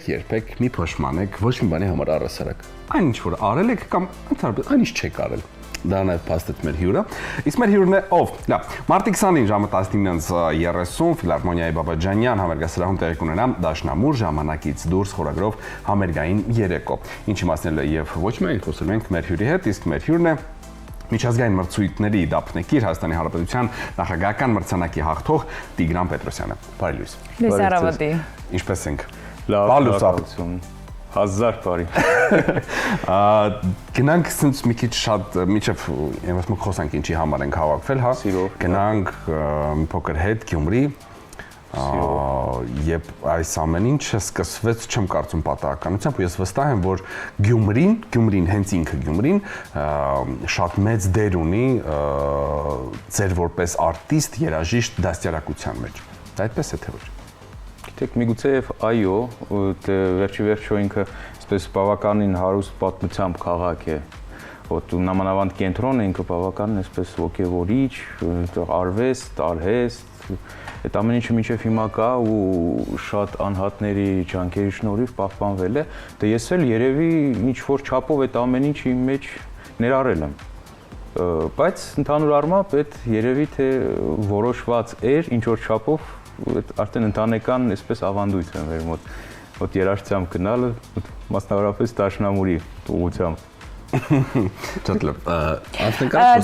երբեք մի փոշմանեք ոչ մի բանի համար առասարակ։ Այն ինչ որ արել եք կամ ընդհանրապես այն ինչ չեք արել։ Դա նաև փաստեց մեր հյուրը։ Իսկ մեր հյուրն է ով։ Լավ, մարտի 29 ժամը 19:30 Ֆիլհարմոնիայի Բաբաջանյան համերգասրահում տեղի կունենա Դաշնամուր ժամանակից դուրս խորագրով համերգային երեկո։ Ինչի մասն է եւ ոչ միայն խոսելու ենք մեր հյուրի հետ, իսկ մեր հյուրն է միջազգային մրցույթների դափնեկիր Հայաստանի Հանրապետության նախագահական մրցանակի հաղթող Տիգրան Պետրոսյանը։ Բարի լույս։ Լույս Արավատի։ Ինչպե՞ս ենք։ Լավ, լուսություն։ Հազար բարի։ Գնանք ցած մի քիչ շատ միջև ես մենք խոսանք ինչի համար ենք հավաքվել, հա։ Գնանք փոքր հետ Գյումրի։ Եվ այս ամեն ինչը սկսվեց չեմ կարծում պատահականությամբ, ես վստահ եմ, որ Գյումրին հենց ինքը Գյումրին շատ մեծ դեր ունի ձեր որպես արտիստ, երաժիշտ դաստիարակության մեջ։ Դա այդպես է թե ոչ։ Գիտեք, միգուցե եւ այո, վերջի ինքը այսպես բավականին հարուստ պատմությամբ քաղաք է։ Ոտ նամանավանդ կենտրոնը ինքը բավականին այսպես ոգևորիչ, արվեստ, արհեստ, այդ ամեն ինչը մինչև հիմա կա ու շատ անհատների ջանքերի շնորհիվ պահպանվել է։ Դե ես էլ երևի ինչ որ չափով այդ ամեն ինչը իմ մեջ ներառել եմ։ Բայց ընդհանուր առմամբ այդ երևի թե որոշված էր ինչ որ չափով արդեն ընտանեկան այսպես ավանդույթ է մեր մոտ։ Ոտ երաժշտությամբ գնալը մասնավորապես Դաշնամուրի ուղղությամբ։ Շատ լավ։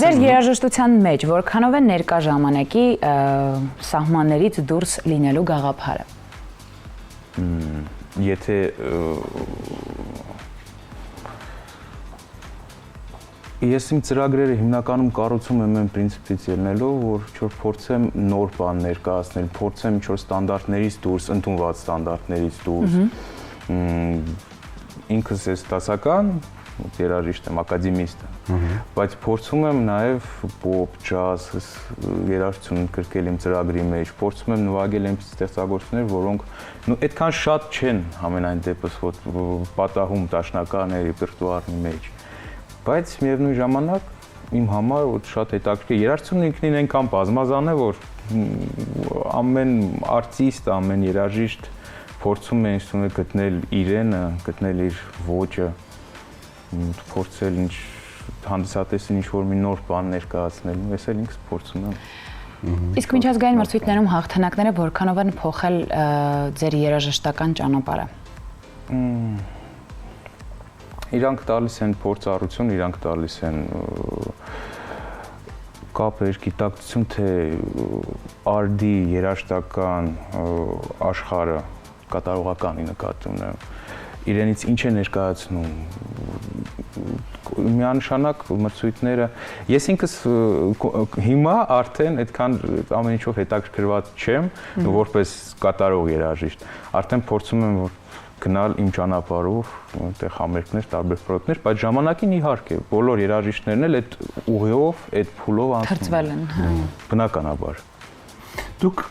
Ձեր երաժշտության մեջ որքանով է ներկա ժամանակի սահմաններից դուրս լինելու գաղափարը։ Եթե ես իմ ծրագրերը հիմնականում կառուցում եմ այն պրինցիպից ելնելով, որ փորձեմ նոր բան ներկայացնել, փորձեմ ինչ-որ ստանդարտներից դուրս, ընդունված ստանդարտներից դուրս։ Ինքս ես դասական երաժիշտ եմ, ակադեմիստ եմ, բայց փորձում եմ նաև պոպ, ջազ երաժշտություն ընդգրկել իմ ծրագրի մեջ, փորձում եմ նվագել այնպիսի ստեղծագործություններ, որոնք այդքան շատ չեն համենայն դեպս պատահում դաշնական ռեպերտուարի մեջ, բայց միևնույն ժամանակ իմ համար շատ հետաքրքիր երաժշտությունն ինքնին այնքան բազմազան է, որ ամեն արտիստ, ամեն երաժիշտ փորձում է ինստիտուտը գտնել իրենը, գտնել իր ոճը, փորձել ինչ հանդիսատեսին ինչ որ մի նոր բան ներկայացնելու, ես էլ ինքս փորձում եմ։ Իսկ միջազգային մրցույթներում հաղթանակները որքանով են փոխել ձեր երաժշտական ճանապարհը։ Իրանք տալիս են փորձառություն, իրանք տալիս են կապեր, գիտակցություն, թե արդի երաժշտական աշխարհը կատարողականի նկատի ունեմ, իրենից ինչ է ներկայացնում, միանշանակ մրցույթները, ես ինքս հիմա արդեն այդքան ամեն ինչով հետաքրքրված չեմ, որպես կատարող երաժիշտ, արդեն փորձում եմ գնալ իմ ճանապարհով, այնտեղ համերգներ, տարբեր պրոյեկտներ, բայց ժամանակին իհարկե բոլոր երաժիշտներն էլ այդ ուղիով, այդ փուլով անցել են, բնականաբար։ Դուք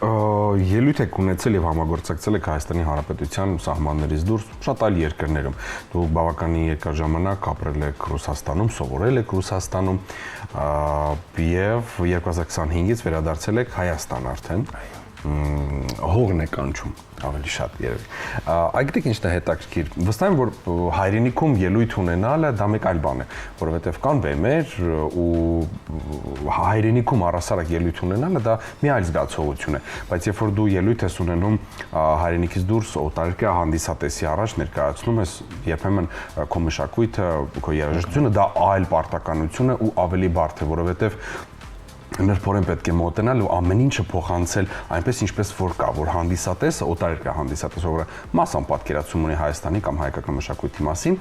ելույթ եք ունեցել եւ համագործակցել եք Հայաստանի Հանրապետության սահմաններից դուրս շատ այլ երկրներում։ Դուք բավականին երկար ժամանակ ապրել եք Ռուսաստանում, սովորել եք Ռուսաստանում եւ 2025-ից վերադարձել եք Հայաստան արդեն։ Հողն է կանչում ավելի շատ երևի։ Այդտեղ ինչն է հետաքրքիր։ Վստահ եմ, որ հայրենիքում ելույթ ունենալը դա մեկ այլ բան է, որովհետև կան բեմեր ու հայրենիքում առասարակ ելույթ ունենալը դա մի այլ զգացողություն է, բայց երբ որ դու ելույթ ես ունենում հայրենիքից դուրս օտարերկրյա հանդիսատեսի առաջ ներկայացնում ես երբեմն քո մշակույթը, քո երաժշտությունը, դա այլ պարտականություն է ու ավելի բարդ է, որովհետև նրբորեն պետք է մոտենալ ու ամեն ինչը փոխանցել այնպես ինչպես որ կա, որ հանդիսատեսը, օտարերկրյա հանդիսատեսը, որը մասամբ պատկերացում ունի Հայաստանի կամ հայկական մշակույթի մասին,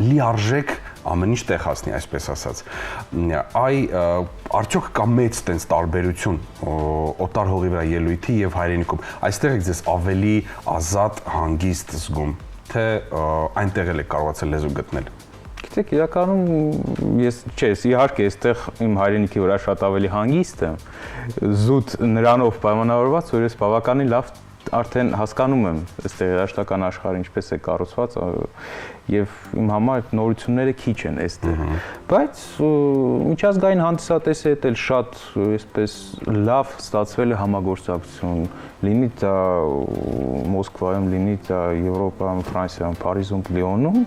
լիարժեք ամեն ինչ տեղ հասնի, այսպես ասած։ Արդյոք կա մեծ տենց տարբերություն օտար հողի վրա ելույթի եւ հայրենիքում։ Այստեղ եք ձեզ ավելի ազատ, հանգիստ զգում, թե այնտեղ եք կարողացել լեզու գտնել։ Գիտեք, իրականում ես իհարկե այստեղ իմ հայրենիքի վրա շատ ավելի հանգիստ եմ, զուտ նրանով պայմանավորված, որ ես բավականին լավ արդեն հասկանում եմ այստեղ երաժշտական աշխարհը ինչպես է կառուցված եւ իմ համար նորությունները քիչ են այստեղ։ Բայց միջազգային հանդիսատեսի հետ էլ շատ այսպես լավ ստացվել է համագործակցություն, լինի դա Մոսկվայում, լինի դա Եվրոպայում, Ֆրանսիայում, Փարիզում, Լիոնում,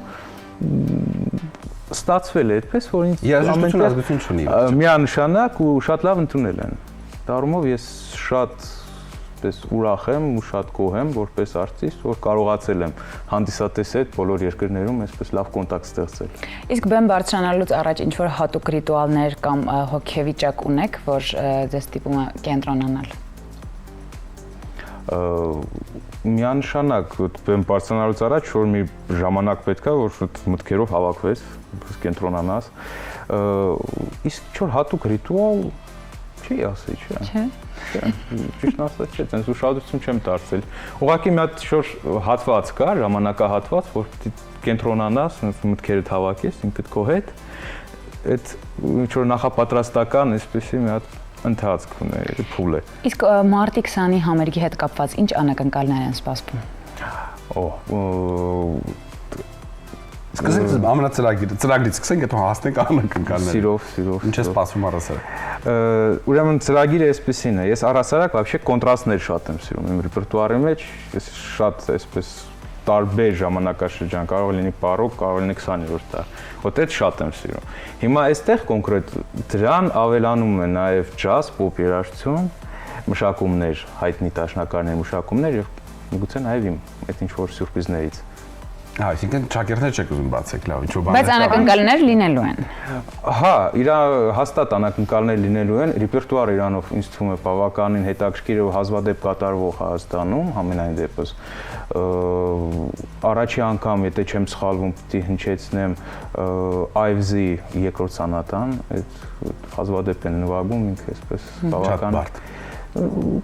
ստացվել է այդպես, որ ինձ երաժշտություն ազգություն չունի։ Միանշանակ ու շատ լավ ընդունել են։ Դառումով ես շատ պես ուրախ եմ ու շատ գոհ եմ որպես արտիստ, որ կարողացել եմ հանդիսատեսի հետ բոլոր երկրներում այսպես լավ կոնտակտ ստեղծել։ Իսկ բեմ բարձրանալուց առաջ ինչ որ հատուկ ռիտուալներ կամ հոգեվիճակ ունեք, որ ձեզ ստիպում է կենտրոնանալ։ Միանշանակ բեմ բարձրանալուց առաջ որ մի ժամանակ պետք է որ մտքերով հավաքվես, կենտրոնանաս։ Իսկ ինչ-որ հատուկ ռիտուալ չի ասի, չէ։ Ճիշտ ասած չէ, այնպես ուշադրություն չեմ դարձել։ Ուղղակի մի հատ շոր հատված կա, ժամանակահատված, որ պիտի կենտրոնանաս, մտքերդ հավաքես ինքդ քո հետ։ Այդ ինչ որ նախապատրաստական այսպեսի մի հատ ընթացք ունի, փուլ է։ Իսկ մարտի 20-ի համերգի հետ կապված ինչ անակնկալներ են սպասվում։ Սկսենք ծրագրից սկսենք, հետո հասնենք անակնկալներին։ Սիրով։ Ինչ է սպասվում առասարակ։ Ուրեմն ծրագիրը այսպեսին է։ Ես առասարակ вообще կոնտրաստներ շատ եմ սիրում։ Իմ ռեպերտուարի մեջ ես շատ այսպես տարբեր ժամանակաշրջան, կարող է լինի բարոկ, կարող է լինի 20-րդ դար։ Ոդ այդ շատ եմ սիրում։ Հիմա այստեղ կոնկրետ դրան ավելանում է նաև ջազ, պոպ երաժշտություն, մշակումներ, հայտնի դաշնակարների մշակումներ եւ միգուցե նաև իմ այդ ինչ որ սյուրպրիզներից։ Այսինքն ճակերտներ չեք ուզում բացեք, լավ, ինչ-որ Բայց անակնկալներ լինելու են։ Հա, իրա հաստատ անակնկալներ լինելու են, ռեպերտուարը իրանով ինձ թվում է բավականին հետաքրքիր ու հազվադեպ կատարվող Հայաստանում, համենայն դեպս առաջի անգամ, եթե չեմ սխալվում, պիտի հնչեցնեմ Ives-ի երկրորդ սանատան, այդ հազվադեպ են նվագում, ինքը այսպես բավական։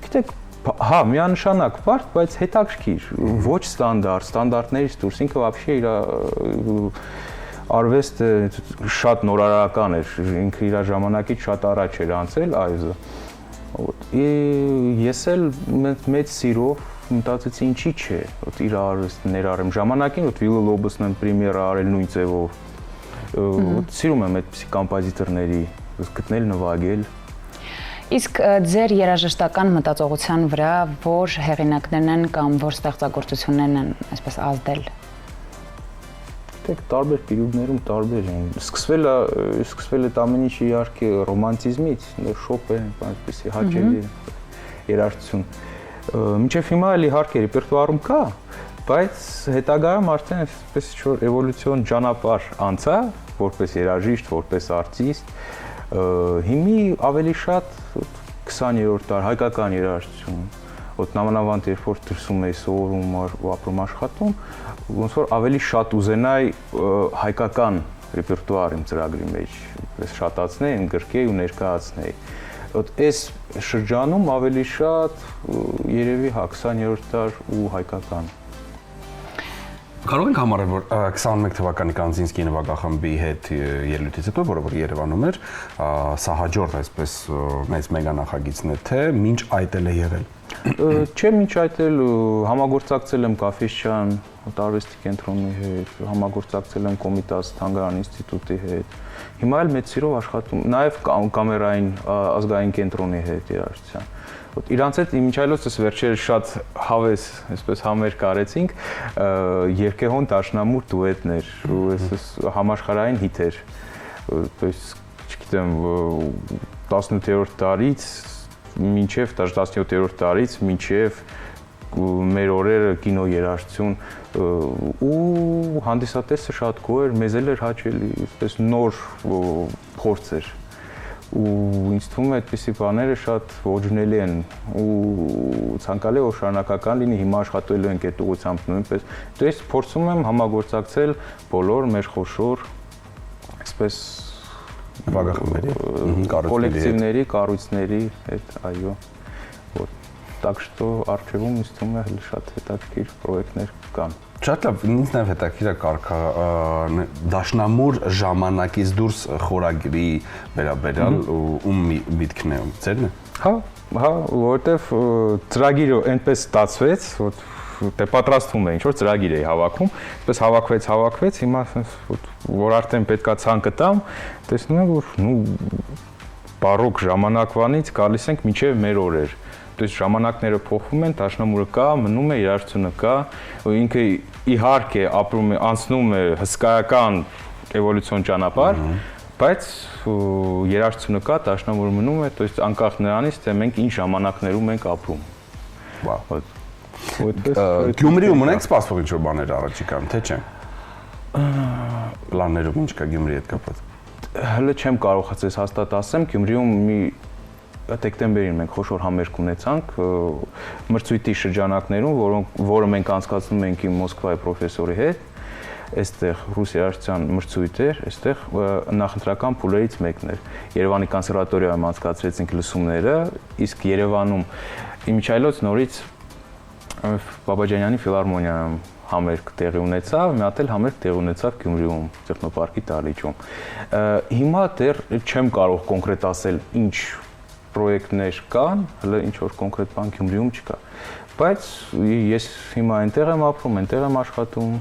Գիտեք, հա, միանշանակ բարդ, բայց հետաքրքիր, ոչ ստանդարտներից դուրս, ինքը вообще իր արվեստը շատ նորարարական էր, ինքը իր ժամանակից շատ առաջ էր անցել Ives-ը։ Ես էլ մեծ սիրով մտածեցի ինչի՞ չէ, իր արվեստը ներառեմ ժամանակին, Վիլլա Լոբոսն են պրեմիերա արել նույն ձևով։ Սիրում եմ այդպիսի կոմպոզիտորների գտնել, նվագել։ Իսկ ձեր երաժշտական մտածողության վրա որ հեղինակներն են կամ որ ստեղծագործություններն են այսպես ազդել։ Դեք տարբեր պերիոդներում տարբեր են։ Սկսվել է ամեն ինչ իհարկե ռոմանտիզմից, Շոպեն, այսպեսի հաճելի երաժշտություն։ Մինչև հիմա էլ իհարկե ռեպերտուարում կա, բայց հետագայում արդեն այսպես ինչ-որ էվոլյուցիոն ճանապարհ անցա, որպես երաժիշտ, որպես արտիստ։ Հիմի ավելի շատ 20-րդ դար հայկական երաժշտություն, ոտ նամանավանդ երբ որ դրսում էի սովորում ու ապրում աշխատում, ոնց որ ավելի շատ ուզենայի հայկական ռեպերտուար իմ ծրագրի մեջ, այսպես շատացնեի, ընդգրկեի ու ներկայացնեի։ Ոտ այս շրջանում ավելի շատ երևի հա 20-րդ դար ու հայկական։ Կարող ենք համարել, որ 21 թվականի Կանզինսկի նվագախմբի հետ ելույթից հետո, որը որ Երևանում էր, սա հաջորդ այսպես մեծ մեգանախագիծն է, թե մինչ այդ էլ է եղել։ Չէ, մինչ այդ էլ համագործակցել եմ Կաֆեսչյան տարվեստի կենտրոնի հետ, համագործակցել եմ Կոմիտաս Թանգարան ինստիտուտի հետ։ Հիմա էլ մեծ սիրով աշխատում, նաև կամերային ազգային կենտրոնի հետ երաժշտության։ Իրանց հետ իմիջայլոցս վերջերս շատ հավես, այսպես համեր կարեցինք, Երկեհոն Տաշնամուր դուետներ, ու այսպես համաշխարհային հիթեր։ То есть, չգիտեմ, 18-րդ դարից մինչև 17-րդ դարից մինչև մեր օրերը կինո երաժշտություն ու հանդիսատեսը շատ գոհ էր, մեզ էլ էր հաճելի, այսպես նոր փորձ էր։ Ու ինձ թվում է այդպիսի բաները շատ ողջունելի են ու ցանկալի է որ շարունակական լինի, հիմա աշխատելու ենք այդ ուղղությամբ նույնպես։ То есть փորձում եմ համագործակցել բոլոր մեր խոշոր այսպես նվագախմբերի, կոլեկտիվների, կառույցների հետ, այո։ Так что արխիվում ինձ թվում է շատ հետաքրքիր պրոյեկտներ կան։ Շատ լավ, ինձ նաև հետաքրքիր է կարգա Դաշնամուր ժամանակից դուրս խորագրի վերաբերյալ ում միտքն է, ձերն է։ Հա, որովհետև ծրագիրը այնպես ստացվեց, որ դե պատրաստվում է, ինչ որ ծրագիր էի հավաքում, այսպես հավաքվեց, հիմա որ արդեն պետքա ցանկը տամ, տեսնում եմ, որ բարոկ ժամանակվանից գալիս ենք մինչև մեր օրեր։ То есть ժամանակները փոխվում են, դաշնամուրը կա, մնում է, երաժշտությունը կա, ինքը իհարկե ապրում է, անցնում է հսկայական էվոլյուցիոն ճանապարհ, բայց երաժշտությունը կա, դաշնամուրը մնում է, то есть անկախ նրանից, թե մենք ինչ ժամանակներում ենք ապրում։ Վա։ Գյումրիում ունենք սպասվող ինչ-որ բաներ առաջիկայում, թե չէ։ Պլաններում ինչ կա Գյումրիի հետ կապված։ Հələ չեմ կարող ասես հաստատ ասեմ, Գյումրիում մի դեկտեմբերին մենք խոշոր համերգ ունեցանք մրցույթի շրջանակներում, որը մենք անցկացնում ենք իմ Մոսկվայի պրոֆեսորի հետ, այստեղ ռուս երաժշտության մրցույթ էր, այստեղ նախընտրական փուլերից մեկն էր։ Երևանի կոնսերվատորիայում անցկացրեցինք լսումները, իսկ Երևանում իմիջիայլոց նորից Բաբաջանյանի ֆիլհարմոնիայում համերգ տեղի ունեցավ, մի հատ էլ համերգ տեղի ունեցավ Գյումրիում, տեխնոպարկի դահլիճում։ Հիմա դեռ չեմ կարող կոնկրետ ասել ինչ պրոյեկտներ կան, հələ ինչ որ կոնկրետ բան Գյումրիում չկա։ Բայց ես հիմա այնտեղ եմ ապրում, այնտեղ եմ աշխատում,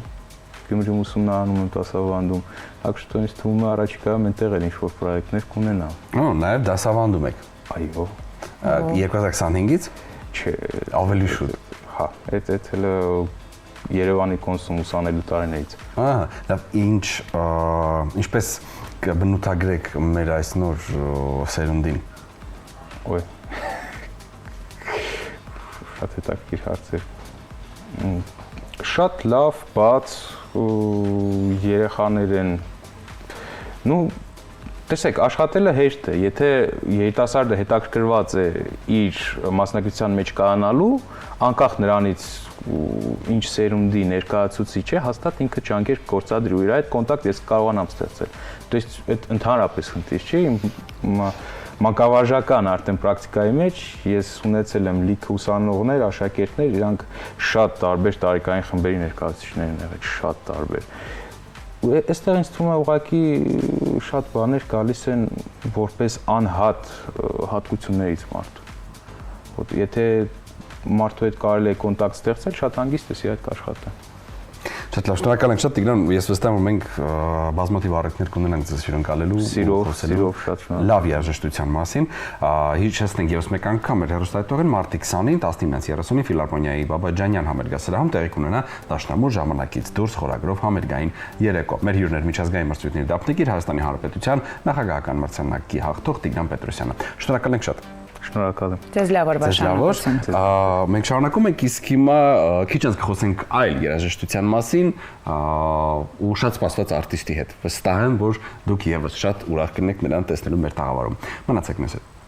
Գյումրիում ուսումնարանում եմ, դասավանդում, так что ինձ թվում է առաջիկայում այնտեղ էլ ինչ որ պրոյեկտներ կունենամ։ Նաև դասավանդում եք։ Այո։ 2025-ից։ Չէ, Ավելի շուտ։ Հա, այդ հələ Երևանի կոնսում ուսանելու տարիներից։ Լավ, ինչպես կբնութագրեք մեր այս նոր սերունդին։ Ոյ։ Շատ հետաքրքիր հարցեր։ Շատ լավ, բաց երեխաներ են։ Տեսեք, աշխատելը հեշտ է, եթե երիտասարդը հետաքրքրված է իր մասնակցության մեջ կայանալու, անկախ նրանից ինչ սերունդի ներկայացուցիչ է, հաստատ ինքը ջանքեր կգործադրի ու իր այդ կոնտակտ ես կարողանամ ստեղծել։ То есть այդ ընդհանրապես խնդիր չի, մանկավարժական արդեն պրակտիկայի մեջ ես ունեցել եմ լիքը ուսանողներ, աշակերտներ, իրանք շատ տարբեր տարիքային խմբերի ներկայացուցիչներ են եղել, շատ տարբեր։ Այստեղ ինձ թվում է ուղղակի շատ բաներ գալիս են որպես անհատ հատկություններից մարդու։ Եթե մարդու հետ կարելի է կոնտակտ ստեղծել, շատ հանգիստ ես իր հետ կաշխատեմ։ Շատ լավ, շնորհակալ ենք շատ Տիգրան, ես վստահ եմ, որ մենք բազմաթիվ առիթներ կունենանք ձեզ հյուրընկալելու, Սիրով շատ շնորհակալ։ լավ երաժշտության մասին։ Հիշեցնենք ևս մեկ անգամ մեր հեռուստատիտողին մարտի 20-ին 19:30-ին Ֆիլհարմոնիայի Բաբաջանյան համերգասրահում տեղի կունենա դաշնամուր ժամանակից դուրս խորագրով համերգային երեկո։ Մեր հյուրն էր միջազգային մրցույթների դափնեկիր Հայաստանի Հանրապետության նախագահական մրցանակի հաղթող Տիգրան Պետրոսյանը։ Շնորհակալ ենք շատ։ Շնորհակալ եմ։ Ձեզ լավ օրվա։ Մենք շարունակում ենք, իսկ հիմա քիչ անց կխոսենք այլ երաժշտության մասին ու շատ սպասված արտիստի հետ։ Վստահ եմ, որ դուք եւս շատ ուրախ կլինեք նրան տեսնելու մեր տաղավարում։ Մնացեք մեզ հետ։